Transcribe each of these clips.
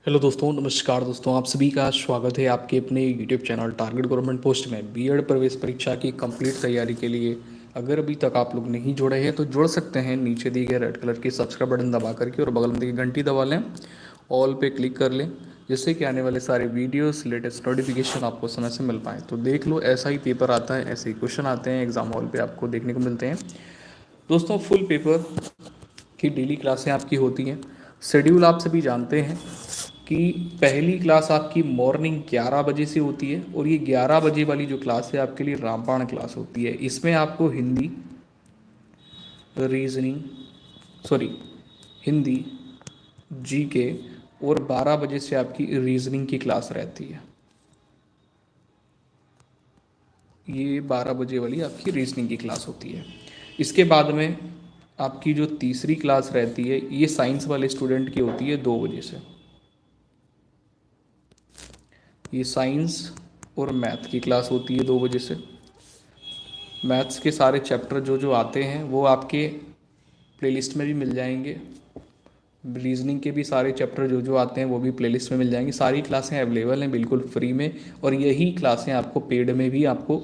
Hello दोस्तों, नमस्कार दोस्तों। आप सभी का स्वागत है आपके अपने YouTube channel target government post में बीएड प्रवेश परीक्षा की कंप्लीट तैयारी के लिए। अगर अभी तक आप लोग नहीं जुड़े हैं तो जुड़ सकते हैं, नीचे दिए गए रेड कलर की सब्सक्राइब बटन दबा करके और बगल में दी गई घंटी दबा लें, ऑल पे क्लिक कर लें, जिससे कि आने वाले सारे वीडियोस लेटेस्ट नोटिफिकेशन आपको समय से मिल पाए। तो देख लो, ऐसा ही पेपर आता है, ऐसे ही क्वेश्चन आते हैं एग्जाम हॉल पर आपको देखने को मिलते हैं। दोस्तों, फुल पेपर की डेली क्लासें आपकी होती हैं। शेड्यूल आप सभी जानते हैं कि पहली क्लास आपकी मॉर्निंग 11 बजे से होती है, और ये 11 बजे वाली जो क्लास है आपके लिए रामबाण क्लास होती है। इसमें आपको रीजनिंग सॉरी हिंदी, जीके और 12 बजे से आपकी रीजनिंग की क्लास रहती है। ये 12 बजे वाली आपकी रीजनिंग की क्लास होती है। इसके बाद में आपकी जो तीसरी क्लास रहती है, ये साइंस वाले स्टूडेंट की होती है 2 बजे से। ये साइंस और मैथ की क्लास होती है 2 बजे से। मैथ्स के सारे चैप्टर जो जो आते हैं वो आपके प्लेलिस्ट में भी मिल जाएंगे। रीजनिंग के भी सारे चैप्टर जो जो आते हैं वो भी प्लेलिस्ट में मिल जाएंगे। सारी क्लासें अवेलेबल हैं बिल्कुल फ्री में, और यही क्लासें आपको पेड में भी आपको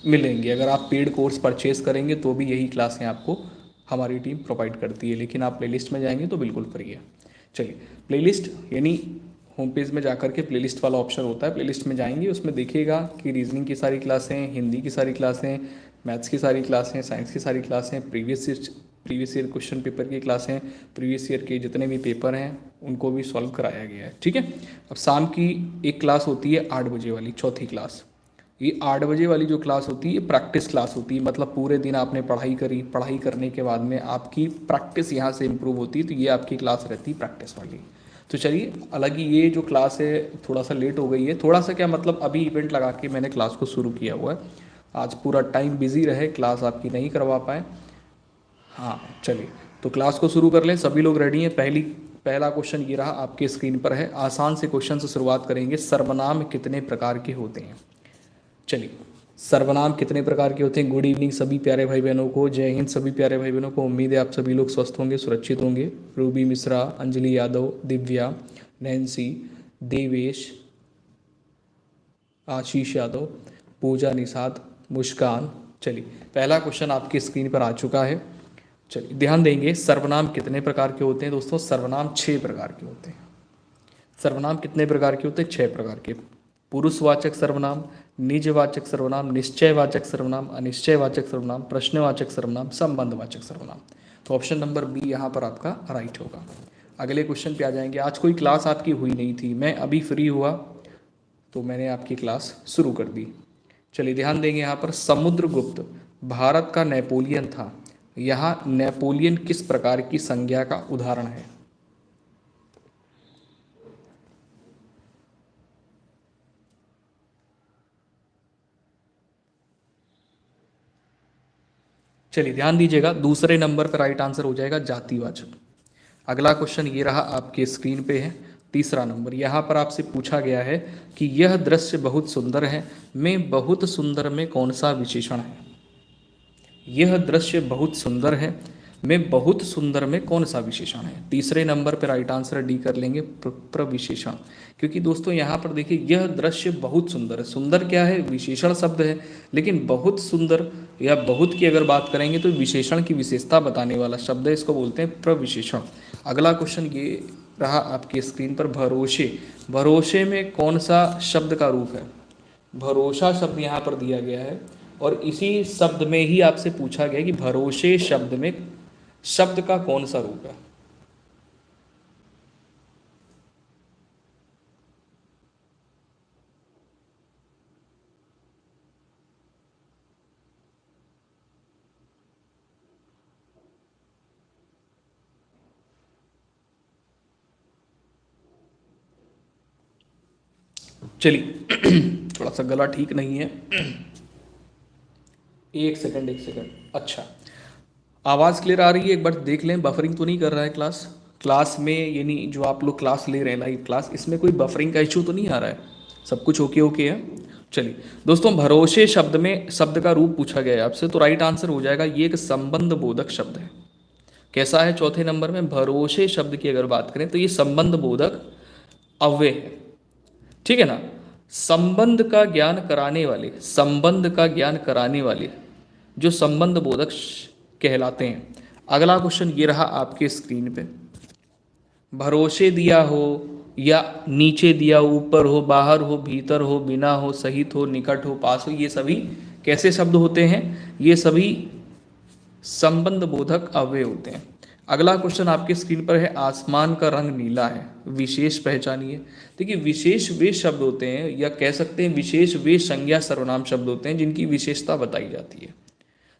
मिलेंगी। अगर आप पेड कोर्स परचेज करेंगे तो भी यही क्लासें आपको हमारी टीम प्रोवाइड करती है, लेकिन आप प्लेलिस्ट में जाएंगे तो बिल्कुल फ्री है। चलिए, प्लेलिस्ट यानी होम पेज में जाकर के प्लेलिस्ट वाला ऑप्शन होता है, प्लेलिस्ट में जाएंगे, उसमें देखिएगा कि रीजनिंग की सारी क्लासें, हिंदी की सारी क्लासें, मैथ्स की सारी क्लासें, साइंस की सारी क्लासें, प्रीवियस ईयर क्वेश्चन पेपर की क्लासें, प्रीवियस ईयर के जितने भी पेपर हैं उनको भी सॉल्व कराया गया है। ठीक है। अब शाम की एक क्लास होती है 8 बजे वाली, चौथी क्लास। ये 8 बजे वाली जो क्लास होती है ये प्रैक्टिस क्लास होती है, मतलब पूरे दिन आपने पढ़ाई करी, पढ़ाई करने के बाद में आपकी प्रैक्टिस यहाँ से इम्प्रूव होती है, तो ये आपकी क्लास रहती है प्रैक्टिस वाली। तो चलिए, हालांकि ये जो क्लास है थोड़ा सा लेट हो गई है, थोड़ा सा क्या मतलब अभी इवेंट लगा के मैंने क्लास को शुरू किया हुआ है। आज पूरा टाइम बिजी रहे, क्लास आपकी नहीं करवा पाए। हाँ, चलिए, तो क्लास को शुरू कर लें। सभी लोग रेडी हैं? पहला क्वेश्चन ये रहा, आपके स्क्रीन पर है। आसान से क्वेश्चन से शुरुआत करेंगे। सर्वनाम कितने प्रकार के होते हैं? चलिए, सर्वनाम कितने प्रकार के होते हैं? गुड इवनिंग सभी प्यारे भाई बहनों को, जय हिंद सभी प्यारे भाई बहनों को। उम्मीद है आप सभी लोग स्वस्थ होंगे, सुरक्षित होंगे। रूबी मिश्रा, अंजलि यादव, दिव्या, नैन्सी, देवेश, आशीष यादव, पूजा निषाद, मुस्कान। चलिए, पहला क्वेश्चन आपकी स्क्रीन पर आ चुका है। चलिए, ध्यान देंगे। सर्वनाम कितने प्रकार के होते हैं दोस्तों? सर्वनाम 6 प्रकार के होते हैं। सर्वनाम कितने प्रकार के होते हैं? 6 प्रकार के। पुरुषवाचक सर्वनाम, निजवाचक सर्वनाम, निश्चयवाचक सर्वनाम, अनिश्चयवाचक सर्वनाम, प्रश्नवाचक सर्वनाम, संबंधवाचक सर्वनाम। तो ऑप्शन नंबर बी यहाँ पर आपका राइट होगा। अगले क्वेश्चन पे आ जाएंगे। आज कोई क्लास आपकी हुई नहीं थी, मैं अभी फ्री हुआ तो मैंने आपकी क्लास शुरू कर दी। चलिए, ध्यान देंगे यहाँ पर। समुद्रगुप्त भारत का नेपोलियन था। यहाँ नेपोलियन किस प्रकार की संज्ञा का उदाहरण है? चलिए, ध्यान दीजिएगा, दूसरे नंबर पर राइट आंसर हो जाएगा जातिवाचक। अगला क्वेश्चन ये रहा, आपके स्क्रीन पे है। तीसरा नंबर यहाँ पर आपसे पूछा गया है कि यह दृश्य बहुत सुंदर है, में बहुत सुंदर में कौन सा विशेषण है? यह दृश्य बहुत सुंदर है में बहुत सुंदर में कौन सा विशेषण है? तीसरे नंबर पर राइट आंसर डी कर लेंगे, प्रविशेषण। क्योंकि दोस्तों यहाँ पर देखिए, यह दृश्य बहुत सुंदर है, सुंदर क्या है? विशेषण शब्द है। लेकिन बहुत सुंदर या बहुत की अगर बात करेंगे तो विशेषण की विशेषता बताने वाला शब्द है, इसको बोलते हैं प्रविशेषण। अगला क्वेश्चन ये रहा आपकी स्क्रीन पर। भरोसे, भरोसे में कौन सा शब्द का रूप है? भरोसा शब्द यहाँ पर दिया गया है, और इसी शब्द में ही आपसे पूछा गया कि भरोसे शब्द में शब्द का कौन सा रूप है? चलिए थोड़ा सा गला ठीक नहीं है, एक सेकंड। अच्छा, आवाज़ क्लियर आ रही है? एक बार देख लें, बफरिंग तो नहीं कर रहा है क्लास में, यानी जो आप लोग क्लास ले रहे हैं लाइव क्लास, इसमें कोई बफरिंग का इशू तो नहीं आ रहा है? सब कुछ ओके है? चलिए दोस्तों, भरोसे शब्द में शब्द का रूप पूछा गया है आपसे, तो राइट आंसर हो जाएगा ये एक संबंध बोधक शब्द है। कैसा है? चौथे नंबर में भरोसे शब्द की अगर बात करें तो ये संबंध बोधक अव्यय है, ठीक है ना। संबंध का ज्ञान कराने वाले जो संबंध बोधक कहलाते हैं। अगला क्वेश्चन ये रहा आपके स्क्रीन पे, भरोसे दिया हो या नीचे दिया, ऊपर हो, बाहर हो, भीतर हो, बिना हो, सहित हो, निकट हो, पास हो, ये सभी कैसे शब्द होते हैं? ये सभी संबंध बोधक अव्यय होते हैं। अगला क्वेश्चन आपके स्क्रीन पर है, आसमान का रंग नीला है, विशेष पहचानिए। देखिए, विशेष वे शब्द होते हैं, या कह सकते हैं विशेष वे संज्ञा सर्वनाम शब्द होते हैं जिनकी विशेषता बताई जाती है।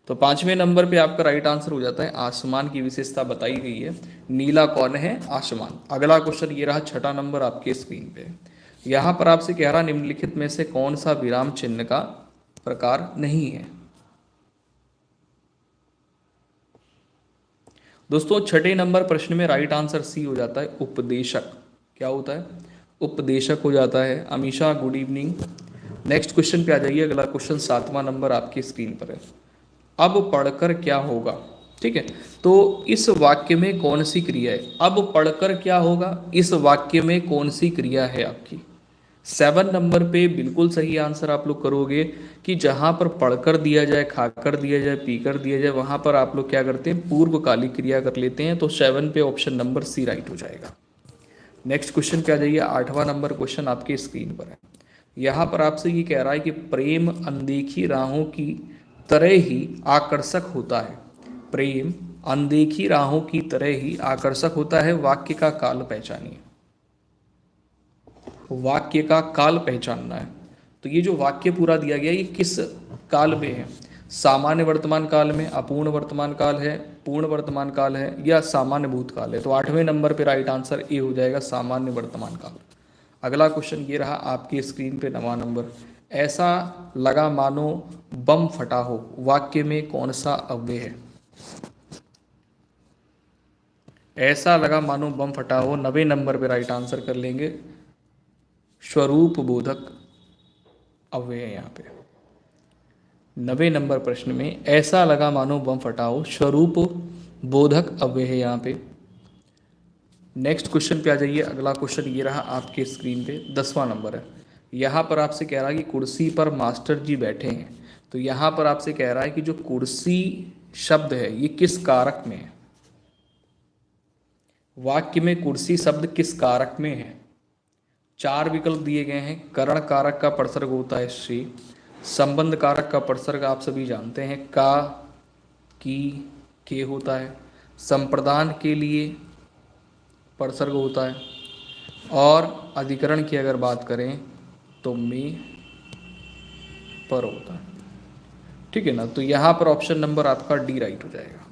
तो 5वें नंबर पे आपका राइट आंसर हो जाता है आसमान की विशेषता बताई गई है। नीला कौन है? आसमान। अगला क्वेश्चन ये रहा 6ठा नंबर आपके स्क्रीन पे, यहाँ पर आपसे कह रहा निम्नलिखित में से कौन सा विराम चिन्ह का प्रकार नहीं है? दोस्तों 6ठे नंबर प्रश्न में राइट आंसर सी हो जाता है उपदेशक। क्या होता है? उपदेशक हो जाता है। Amisha good evening. Next question पे आ जाइए। अगला क्वेश्चन 7वां नंबर आपकी स्क्रीन पर है, अब पढ़कर क्या होगा? ठीक है, तो इस वाक्य में कौन सी क्रिया है? अब पढ़कर क्या होगा, इस वाक्य में कौन सी क्रिया है आपकी? 7 नंबर पे बिल्कुल सही आंसर आप लोग करोगे कि जहां पर पढ़कर दिया जाए, खाकर दिया जाए, पीकर दिया जाए, वहां पर आप लोग क्या करते हैं? पूर्वकालिक क्रिया कर लेते हैं। तो 7 पे ऑप्शन नंबर सी राइट हो जाएगा। नेक्स्ट क्वेश्चन पे आ जाइए। 8वां नंबर क्वेश्चन आपके स्क्रीन पर है, यहाँ पर आपसे ये कह रहा है कि प्रेम अनदेखी राहों की तरह ही आकर्षक होता है। प्रेम अनदेखी राहों की तरह ही आकर्षक होता है। वाक्य का काल पहचानिए। वाक्य का काल पहचानना है। तो ये जो वाक्य पूरा दिया गया ये किस काल में है? सामान्य वर्तमान काल में, अपूर्ण वर्तमान काल है, पूर्ण वर्तमान काल है, या सामान्य भूतकाल है? तो 8वें नंबर पे राइट आंसर ए हो जाएगा, सामान्य वर्तमान काल। अगला क्वेश्चन ये रहा आपकी स्क्रीन पे 9वां नंबर, ऐसा लगा मानो बम फटा हो, वाक्य में कौन सा अव्यय है? ऐसा लगा मानो बम फटा हो 90 नंबर पे राइट आंसर कर लेंगे, स्वरूप बोधक अव्यय है। यहाँ पे 90 नंबर प्रश्न में ऐसा लगा मानो बम फटा हो, स्वरूप बोधक अव्यय है यहाँ पे। नेक्स्ट क्वेश्चन पे आ जाइए। अगला क्वेश्चन ये रहा आपके स्क्रीन पे, 10वां नंबर है। यहाँ पर आपसे कह रहा है कि कुर्सी पर मास्टर जी बैठे हैं। तो यहाँ पर आपसे कह रहा है कि जो कुर्सी शब्द है ये किस कारक में है? वाक्य में कुर्सी शब्द किस कारक में है? 4 विकल्प दिए गए हैं। करण कारक का प्रसर्ग होता है श्री, संबंध कारक का प्रसर्ग आप सभी जानते हैं का, की, के होता है, संप्रदान के लिए प्रसर्ग होता है, और अधिकरण की अगर बात करें तो में पर होता है। ठीक है ना, तो यहाँ पर ऑप्शन नंबर आपका डी राइट हो जाएगा।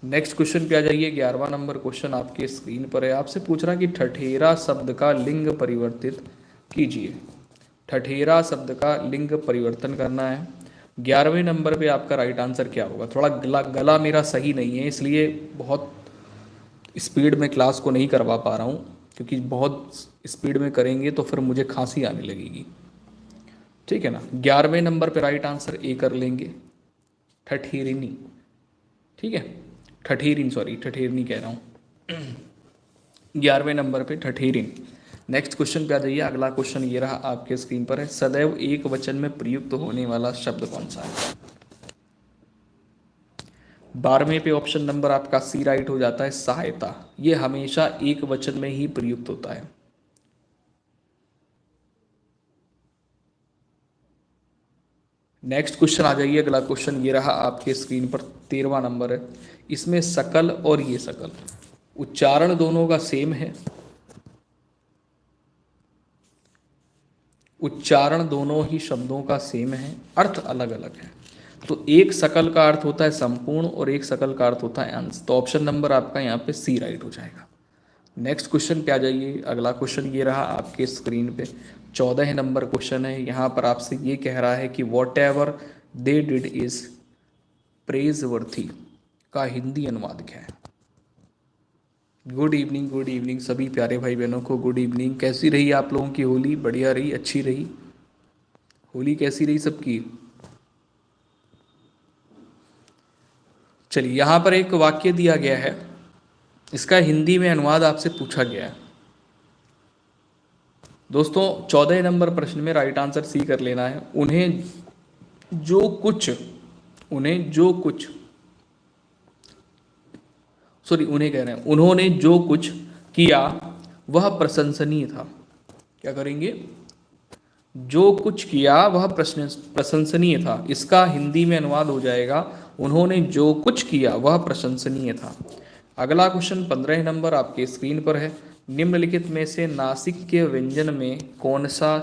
नेक्स्ट क्वेश्चन पे आ जाइए। 11वां नंबर क्वेश्चन आपके स्क्रीन पर है। आपसे पूछ रहा कि ठठेरा शब्द का लिंग परिवर्तित कीजिए। ठठेरा शब्द का लिंग परिवर्तन करना है। 11वें नंबर पे आपका राइट आंसर क्या होगा? थोड़ा गला मेरा सही नहीं है, इसलिए बहुत स्पीड में क्लास को नहीं करवा पा रहा हूँ, क्योंकि बहुत स्पीड में करेंगे तो फिर मुझे खांसी आने लगेगी। ठीक है ना, 11वें नंबर पे राइट आंसर ए कर लेंगे, ठठेरिनी। ठीक है, ठठेरनी कह रहा हूँ। 11वें नंबर पे ठठेरिन। नेक्स्ट क्वेश्चन पे आ जाइए। अगला क्वेश्चन ये रहा आपके स्क्रीन पर है, सदैव एक वचन में प्रयुक्त होने वाला शब्द कौन सा है? 12वें पे ऑप्शन नंबर आपका सी राइट हो जाता है, सहायता। ये हमेशा एक वचन में ही प्रयुक्त होता है। नेक्स्ट क्वेश्चन आ जाइए। अगला क्वेश्चन ये रहा आपके स्क्रीन पर, 13वां नंबर है। इसमें सकल और ये सकल उच्चारण दोनों का सेम है, उच्चारण दोनों ही शब्दों का सेम है, अर्थ अलग अलग है। तो एक सकल का अर्थ होता है संपूर्ण और एक सकल का अर्थ होता है अंश। तो ऑप्शन नंबर आपका यहाँ पे सी राइट हो जाएगा। नेक्स्ट क्वेश्चन पे आ जाइए। अगला क्वेश्चन ये रहा आपके स्क्रीन पे, 14 नंबर क्वेश्चन है, यहाँ पर आपसे ये कह रहा है कि what ever they did is praise worthy का हिंदी अनुवाद क्या है। गुड इवनिंग सभी प्यारे भाई बहनों को गुड इवनिंग। कैसी रही आप लोगों की होली? बढ़िया रही, अच्छी रही? होली कैसी रही सबकी? चलिए, यहाँ पर एक वाक्य दिया गया है, इसका हिंदी में अनुवाद आपसे पूछा गया है। दोस्तों 14 नंबर प्रश्न में राइट आंसर सी कर लेना है। उन्हें जो कुछ उन्हें कह रहे हैं, उन्होंने जो कुछ किया वह प्रशंसनीय था। क्या करेंगे? जो कुछ किया वह प्रशंसनीय था। इसका हिंदी में अनुवाद हो जाएगा, उन्होंने जो कुछ किया वह प्रशंसनीय था। अगला क्वेश्चन 15 नंबर आपके स्क्रीन पर है। निम्नलिखित में से नासिक के व्यंजन में कौन सा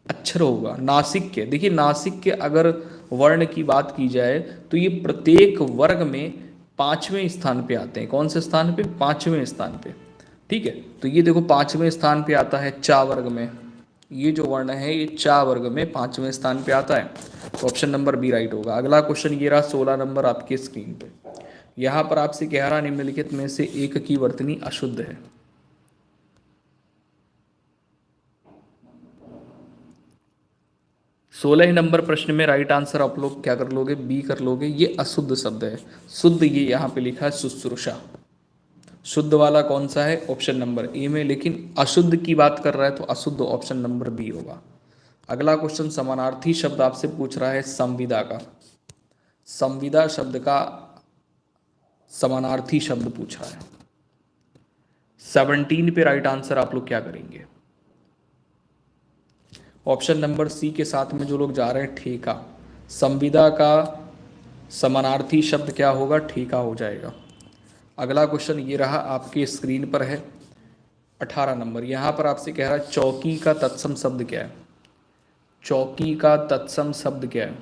अक्षर होगा? नासिक के, देखिए नासिक के अगर वर्ण की बात की जाए तो ये प्रत्येक वर्ग में 5वें स्थान पे आते हैं। कौन से स्थान पे? 5वें स्थान पे। ठीक है, तो ये देखो 5वें स्थान पे आता है चा वर्ग में। ये जो वर्ण है ये चा वर्ग में 5वें स्थान पे आता है, तो ऑप्शन नंबर बी राइट होगा। अगला क्वेश्चन ये रहा 16 नंबर आपके स्क्रीन पे। यहाँ पर आपसे कह रहा निम्नलिखित में से एक की वर्तनी अशुद्ध है। 16 नंबर प्रश्न में राइट आंसर आप लोग क्या कर लोगे? बी कर लोगे। ये अशुद्ध शब्द है। शुद्ध ये यहाँ पे लिखा है शुश्रूषा। शुद्ध वाला कौन सा है? ऑप्शन नंबर ए में, लेकिन अशुद्ध की बात कर रहा है तो अशुद्ध ऑप्शन नंबर बी होगा। अगला क्वेश्चन समानार्थी शब्द आपसे पूछ रहा है संविदा का। संविदा शब्द का समानार्थी शब्द पूछ रहा है। 17 पे राइट आंसर आप लोग क्या करेंगे? ऑप्शन नंबर सी के साथ में जो लोग जा रहे हैं ठेका। संविदा का समानार्थी शब्द क्या होगा? ठेका हो जाएगा। अगला क्वेश्चन ये रहा आपके स्क्रीन पर है 18 नंबर। यहाँ पर आपसे कह रहा है चौकी का तत्सम शब्द क्या है? चौकी का तत्सम शब्द क्या है?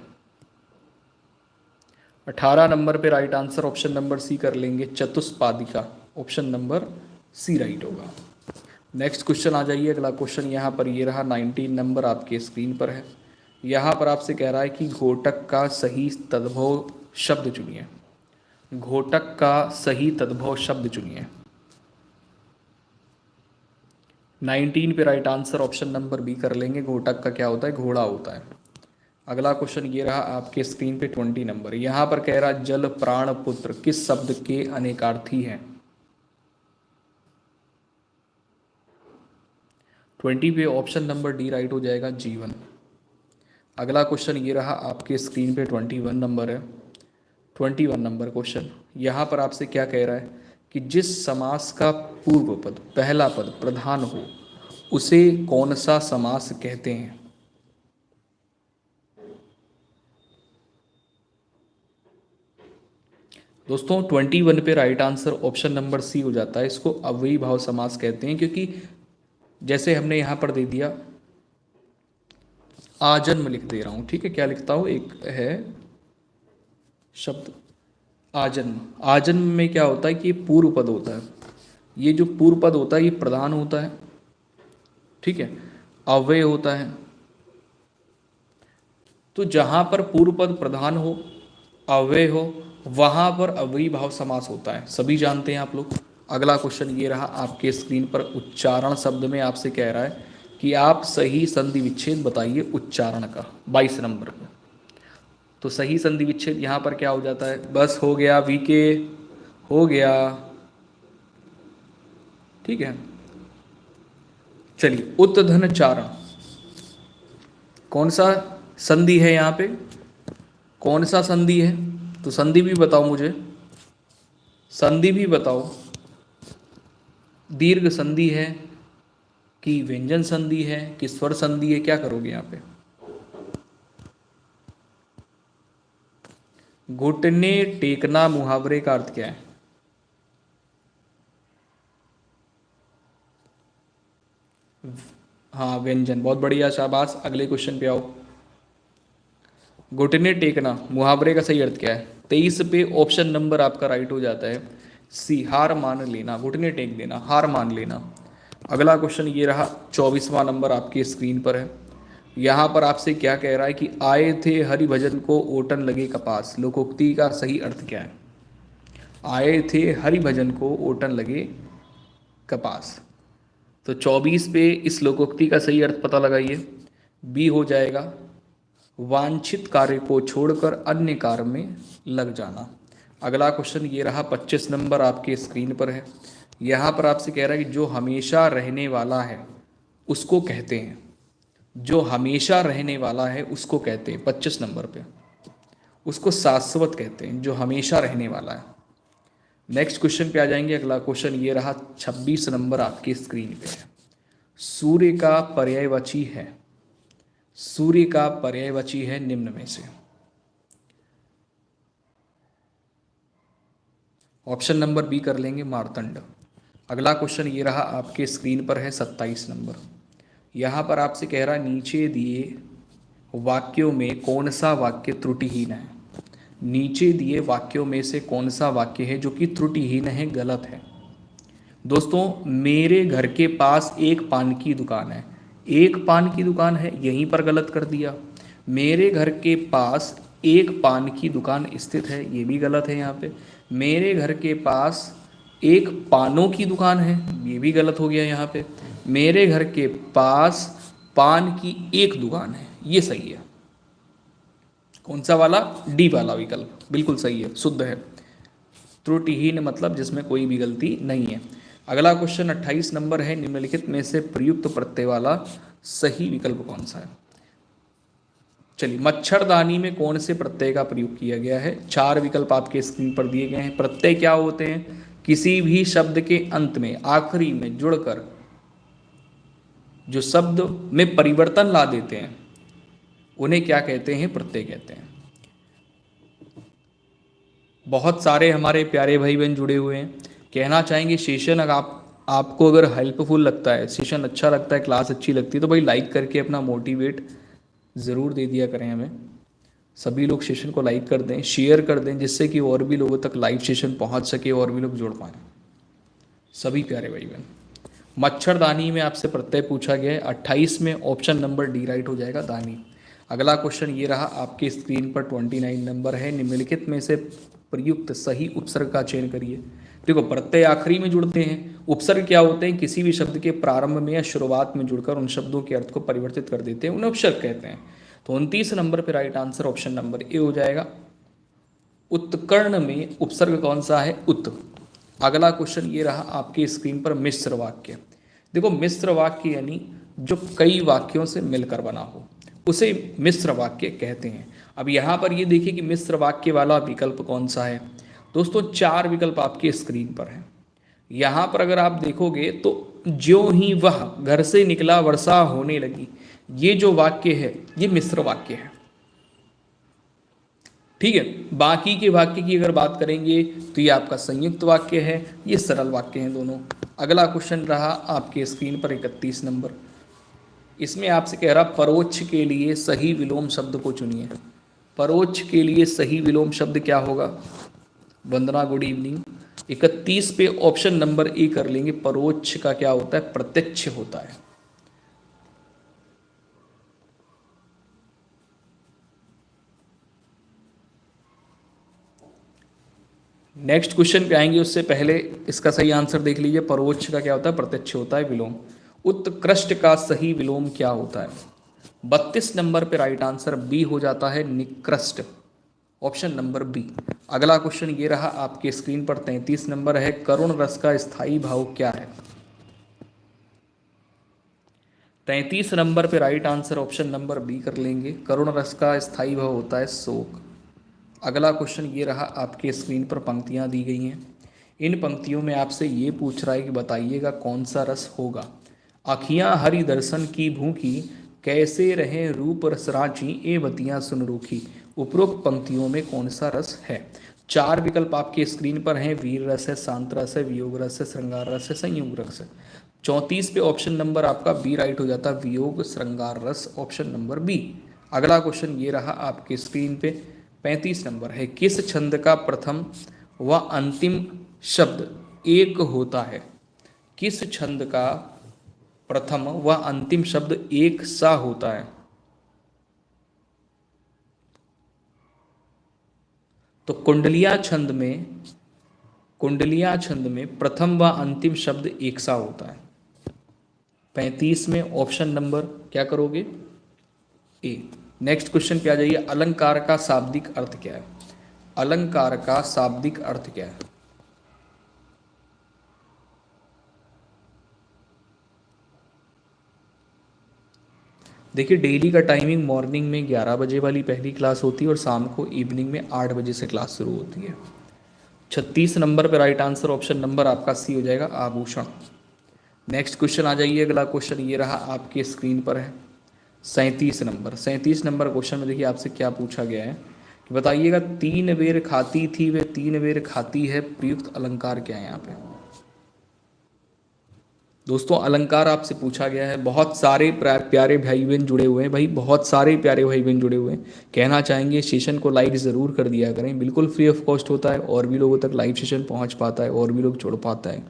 18 नंबर पे right answer option number C कर लेंगे, चतुष्पादिका। ऑप्शन नंबर सी राइट होगा। नेक्स्ट क्वेश्चन आ जाइए। अगला क्वेश्चन यहाँ पर ये रहा 19 नंबर आपके स्क्रीन पर है। यहाँ पर आपसे कह रहा है कि घोटक का सही तद्भव शब्द चुनिए। घोटक का सही तद्भव शब्द चुनिए। 19 पे right answer option number B कर लेंगे। घोटक का क्या होता है? घोड़ा होता है। अगला क्वेश्चन ये रहा आपके स्क्रीन पे 20 नंबर। यहाँ पर कह रहा जल प्राण पुत्र किस शब्द के अनेकार्थी हैं? 20 पे ऑप्शन नंबर डी राइट हो जाएगा, जीवन। अगला क्वेश्चन ये रहा आपके स्क्रीन पे 21 नंबर है। 21 नंबर क्वेश्चन यहाँ पर आपसे क्या कह रहा है कि जिस समास का पूर्व पद पहला पद प्रधान हो उसे कौन सा समास कहते हैं? दोस्तों 21 पे right answer option number C हो जाता है। इसको अव्ययी भाव समास कहते हैं, क्योंकि जैसे हमने यहाँ पर दे दिया आजन्म लिख दे रहा हूँ। ठीक है, क्या लिखता हूँ? एक है शब्द आजन्म। आजन्म में क्या होता है कि ये पूर्व पद होता है। ये जो पूर्व पद होता है ये प्रधान होता है। ठीक है, अव्यय होता है। तो जहाँ पर पूर्व पद प्रधान हो, अव्यय हो, वहाँ पर अव्ययी भाव समास होता है। सभी जानते हैं आप लोग। अगला क्वेश्चन ये रहा आपके स्क्रीन पर। उच्चारण शब्द में आपसे कह रहा है कि आप सही संधि विच्छेद बताइए उच्चारण का, 22 नंबर पर। तो सही संधि विच्छेद यहाँ पर क्या हो जाता है? बस हो गया, वीके हो गया। ठीक है, चलिए उत्तधन चारण कौन सा संधि है? यहाँ पे कौन सा संधि है? तो संधि भी बताओ मुझे, संधि भी बताओ। दीर्घ संधि है कि व्यंजन संधि है कि स्वर संधि है? क्या करोगे यहाँ पे? घुटने टेकना मुहावरे का अर्थ क्या है? हाँ, व्यंजन। बहुत बढ़िया, शाबाश। अगले क्वेश्चन पे आओ। घुटने टेकना मुहावरे का सही अर्थ क्या है? 23 पे ऑप्शन नंबर आपका राइट हो जाता है सी, हार मान लेना। घुटने टेक देना, हार मान लेना। अगला क्वेश्चन ये रहा, 24वां नंबर आपके स्क्रीन पर है। यहाँ पर आपसे क्या कह रहा है कि आए थे हरिभजन को ओटन लगे कपास, लोकोक्ति का सही अर्थ क्या है? आए थे हरिभजन को ओटन लगे कपास। तो 24 पे इस लोकोक्ति का सही अर्थ पता लगाइए। बी हो जाएगा वांछित कार्य को छोड़कर अन्य कार्य में लग जाना। अगला क्वेश्चन ये रहा, 25 नंबर आपके स्क्रीन पर है। यहाँ पर आपसे कह रहा है कि जो हमेशा रहने वाला है उसको कहते हैं, जो हमेशा रहने वाला है उसको कहते हैं, 25 नंबर पे उसको शाश्वत कहते हैं, जो हमेशा रहने वाला है। नेक्स्ट क्वेश्चन पे आ जाएंगे। अगला क्वेश्चन ये रहा, 26 नंबर आपकी स्क्रीन पे है। सूर्य का पर्यायवाची है, सूर्य का पर्यायवाची है निम्न में से। ऑप्शन नंबर बी कर लेंगे, मार्तंड। अगला क्वेश्चन ये रहा, आपके स्क्रीन पर है 27 नंबर। यहाँ पर आपसे कह रहा है नीचे दिए वाक्यों में कौन सा वाक्य त्रुटिहीन है। नीचे दिए वाक्यों में से कौन सा वाक्य है जो कि त्रुटिहीन है, गलत है। दोस्तों, मेरे घर के पास एक पान की दुकान है, एक पान की दुकान है, यहीं पर गलत कर दिया। मेरे घर के पास एक पान की दुकान स्थित है, ये भी गलत है। यहाँ पे मेरे घर के पास एक पानों की दुकान है, ये भी गलत हो गया। यहाँ पे मेरे घर के पास पान की एक दुकान है, ये सही है। कौन सा वाला? डी वाला विकल्प बिल्कुल सही है, शुद्ध है। त्रुटिहीन मतलब जिसमें कोई भी गलती नहीं है। अगला क्वेश्चन 28 नंबर है, निम्नलिखित में से प्रयुक्त प्रत्यय वाला सही विकल्प कौन सा है? चलिए, मच्छरदानी में कौन से प्रत्यय का प्रयोग किया गया है? 4 विकल्प आपके स्क्रीन पर दिए गए हैं। प्रत्यय क्या होते हैं? किसी भी शब्द के अंत में, आखिरी में जुड़कर जो शब्द में परिवर्तन ला देते हैं उन्हें क्या कहते हैं? प्रत्यय कहते हैं। बहुत सारे हमारे प्यारे भाई बहन जुड़े हुए हैं। कहना चाहेंगे सेशन अगर आपको अगर हेल्पफुल लगता है, सेशन अच्छा लगता है, क्लास अच्छी लगती है तो भाई लाइक करके अपना मोटिवेट ज़रूर दे दिया करें हमें। सभी लोग सेशन को लाइक कर दें, शेयर कर दें, जिससे कि और भी लोगों तक लाइव सेशन पहुंच सके और भी लोग जुड़ पाएँ। सभी प्यारे भाई बहन, मच्छरदानी में आपसे प्रत्यय पूछा गया है। 28 में ऑप्शन नंबर डी राइट हो जाएगा, दानी। अगला क्वेश्चन ये रहा, आपकी स्क्रीन पर 29 नंबर है। निम्नलिखित में से प्रयुक्त सही उपसर्ग का चयन करिए। देखो, प्रत्यय आखिरी में जुड़ते हैं, उपसर्ग क्या होते हैं? किसी भी शब्द के प्रारंभ में या शुरुआत में जुड़कर उन शब्दों के अर्थ को परिवर्तित कर देते हैं, उन्हें उपसर्ग कहते हैं। तो 29 नंबर पर right answer option number A हो जाएगा। उत्कर्ण में उपसर्ग कौन सा है? उत। अगला क्वेश्चन ये रहा, आपकी स्क्रीन पर मिश्र वाक्य। देखो, मिश्र वाक्य यानी जो कई वाक्यों से मिलकर बना हो उसे मिश्र वाक्य कहते हैं। अब यहाँ पर ये देखिए कि मिश्र वाक्य वाला विकल्प कौन सा है। दोस्तों, 4 विकल्प आपके स्क्रीन पर हैं। यहाँ पर अगर आप देखोगे तो ज्यों ही वह घर से निकला वर्षा होने लगी, ये जो वाक्य है ये मिश्र वाक्य है। ठीक है, बाकी के वाक्य की अगर बात करेंगे तो ये आपका संयुक्त वाक्य है, ये सरल वाक्य हैं दोनों। अगला क्वेश्चन रहा आपके स्क्रीन पर 31 नंबर। इसमें आपसे कह रहा परोक्ष के लिए सही विलोम शब्द को चुनिए। परोक्ष के लिए सही विलोम शब्द क्या होगा? वंदना, गुड इवनिंग। 31 पे ऑप्शन नंबर ए कर लेंगे। परोक्ष का क्या होता है? प्रत्यक्ष होता है। नेक्स्ट क्वेश्चन पे आएंगे उससे पहले इसका सही आंसर देख लीजिए। परोक्ष का क्या होता है? प्रत्यक्ष होता है, विलोम। उत्कृष्ट का सही विलोम क्या होता है? 32 नंबर पे राइट आंसर बी हो जाता है, निकृष्ट। Option number B. अगला क्वेश्चन ये रहा, आपके स्क्रीन पर 33 नंबर है। करुण रस का स्थायी भाव क्या है? 33 नंबर पे right answer option number B कर लेंगे। करुण रस का स्थायी भाव होता है शोक। अगला क्वेश्चन ये रहा, आपके स्क्रीन पर पंक्तियां दी गई हैं। इन पंक्तियों में आपसे ये पूछ रहा है कि बताइएगा कौन सा रस होगा। आखियाँ हरि दर्शन की भूखी, कैसे रहें रूप रस रांची, ए बतियाँ सुन रूखी। उपरोक्त पंक्तियों में कौन सा रस है? 4 विकल्प आपके स्क्रीन पर हैं। वीर रस है, शांत रस है, वियोग रस है, श्रृंगार रस है, संयोग रस है। 34 पे ऑप्शन नंबर आपका बी राइट हो जाता है, वियोग श्रृंगार रस, ऑप्शन नंबर बी। अगला क्वेश्चन ये रहा, आपके स्क्रीन पे 35 नंबर है। किस छंद का प्रथम व अंतिम शब्द एक होता है? किस छंद का प्रथम व अंतिम शब्द एक सा होता है। तो कुंडलिया छंद में प्रथम व अंतिम शब्द एक सा होता है। 35 में ऑप्शन नंबर क्या करोगे? ए। नेक्स्ट क्वेश्चन पे आ जाइए। अलंकार का शाब्दिक अर्थ क्या है? अलंकार का शाब्दिक अर्थ क्या है? देखिए, डेली का टाइमिंग मॉर्निंग में 11 बजे वाली पहली क्लास होती है और शाम को इवनिंग में 8 बजे से क्लास शुरू होती है। 36 नंबर पर राइट आंसर ऑप्शन नंबर आपका सी हो जाएगा, आभूषण। नेक्स्ट क्वेश्चन आ जाइए। अगला क्वेश्चन ये रहा, आपके स्क्रीन पर है 37 नंबर क्वेश्चन में देखिए आपसे क्या पूछा गया है कि बताइएगा, 3 बेर खाती थी वे 3 बेर खाती है, प्रयुक्त अलंकार क्या है यहाँ पे? दोस्तों, अलंकार आपसे पूछा गया है। बहुत सारे प्यारे भाई बहन जुड़े हुए हैं भाई, बहुत सारे प्यारे भाई बहन जुड़े हुए हैं। कहना चाहेंगे सेशन को लाइक ज़रूर कर दिया करें, बिल्कुल फ्री ऑफ कॉस्ट होता है और भी लोगों तक लाइव सेशन पहुंच पाता है और भी लोग जुड़ पाता है।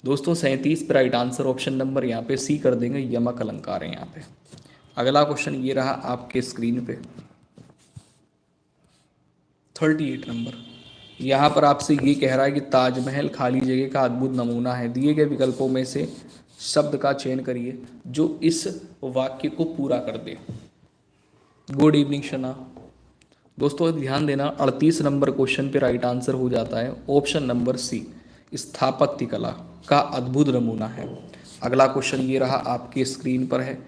दोस्तों, 37 पर राइट आंसर ऑप्शन नंबर यहाँ पे सी कर देंगे, यमक अलंकार है यहाँ पे। अगला क्वेश्चन ये रहा आपके स्क्रीन पे 38 नंबर। यहाँ पर आपसे ये कह रहा है कि ताजमहल खाली जगह का अद्भुत नमूना है। दिए गए विकल्पों में से शब्द का चयन करिए जो इस वाक्य को पूरा कर दे। Good evening शना। दोस्तों ध्यान देना, 38 नंबर क्वेश्चन पे राइट आंसर हो जाता है ऑप्शन नंबर सी, स्थापत्य कला का अद्भुत नमूना है। अगला क्वेश्चन ये रहा आपके स्क्रीन पर है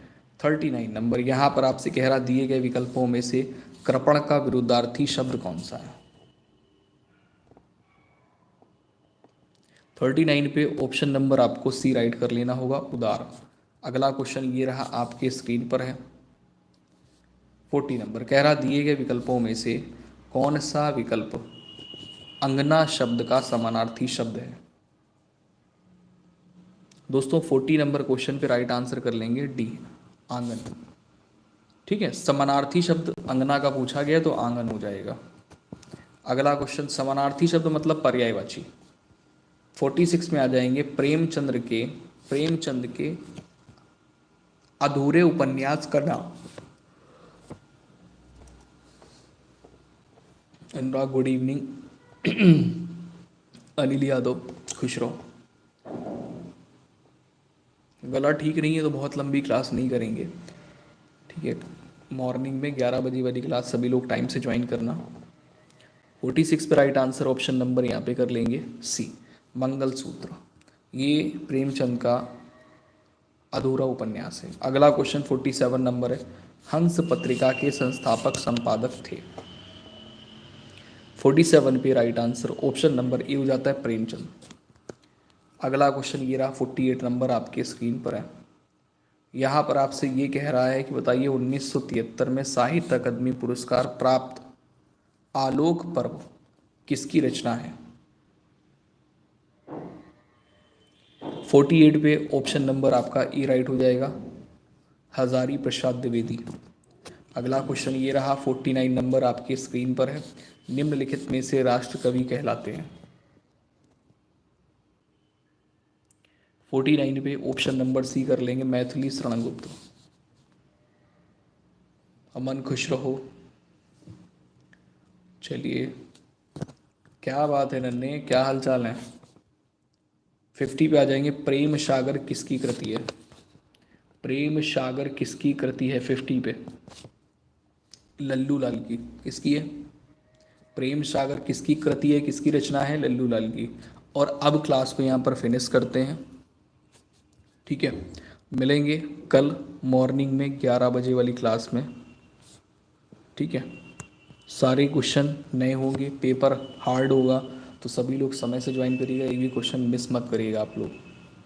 39 नंबर। यहाँ पर आपसे कह रहा, दिए गए विकल्पों में से कृपण का विरुद्धार्थी शब्द कौन सा है? 39 पे ऑप्शन नंबर आपको सी राइट कर लेना होगा, उदार। अगला क्वेश्चन ये रहा आपके स्क्रीन पर है 40 नंबर। कह रहा, दिए गए विकल्पों में से कौन सा विकल्प अंगना शब्द का समानार्थी शब्द है? दोस्तों 40 नंबर क्वेश्चन पे राइट आंसर कर लेंगे डी, आंगन। ठीक है, समानार्थी शब्द अंगना का पूछा गया तो आंगन हो जाएगा। अगला क्वेश्चन, समानार्थी शब्द मतलब पर्यायवाची। 46 में आ जाएंगे, प्रेमचंद के अधूरे उपन्यास का नाम। अनुराग गुड इवनिंग। अनिल यादव खुश रहो। गला ठीक नहीं है तो बहुत लंबी क्लास नहीं करेंगे, ठीक है। मॉर्निंग में 11 बजे वाली क्लास सभी लोग टाइम से ज्वाइन करना। 46 पे राइट आंसर ऑप्शन नंबर यहाँ पे कर लेंगे सी, मंगलसूत्र। ये प्रेमचंद का अधूरा उपन्यास है। अगला क्वेश्चन 47 नंबर है, हंस पत्रिका के संस्थापक संपादक थे। 47 पे right answer option number A हो जाता है, प्रेमचंद। अगला क्वेश्चन ये रहा 48 नंबर आपके स्क्रीन पर है। यहाँ पर आपसे ये कह रहा है कि बताइए 1973 में साहित्य अकादमी पुरस्कार प्राप्त आलोक पर्व किसकी रचना है? 48 पे ऑप्शन नंबर आपका ए राइट हो जाएगा, हजारी प्रसाद द्विवेदी। अगला क्वेश्चन ये रहा 49 नंबर आपके स्क्रीन पर है, निम्नलिखित में से राष्ट्र कवि कहलाते हैं? 49 पे ऑप्शन नंबर सी कर लेंगे, मैथिली शरण गुप्त। अमन खुश रहो। चलिए, क्या बात है नन्हे, क्या हाल चाल है? 50 पे आ जाएंगे, प्रेम सागर किसकी कृति है? प्रेम सागर किसकी कृति है? 50 पे लल्लू लाल की। किसकी है? प्रेम सागर किसकी कृति है, किसकी रचना है? लल्लू लाल की। और अब क्लास को यहाँ पर फिनिश करते हैं, ठीक है। मिलेंगे कल मॉर्निंग में 11 बजे वाली क्लास में, ठीक है। सारे क्वेश्चन नए होंगे, पेपर हार्ड होगा तो सभी लोग समय से ज्वाइन करिएगा, एक भी क्वेश्चन मिस मत करिएगा आप लोग,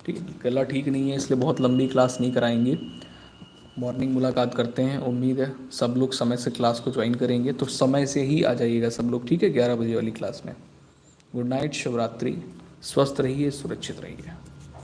ठीक है। गला ठीक नहीं है इसलिए बहुत लंबी क्लास नहीं कराएंगे, मॉर्निंग मुलाकात करते हैं। उम्मीद है सब लोग समय से क्लास को ज्वाइन करेंगे, तो समय से ही आ जाइएगा सब लोग, ठीक है, 11 बजे वाली क्लास में। गुड नाइट, शिवरात्रि, स्वस्थ रहिए, सुरक्षित रहिए।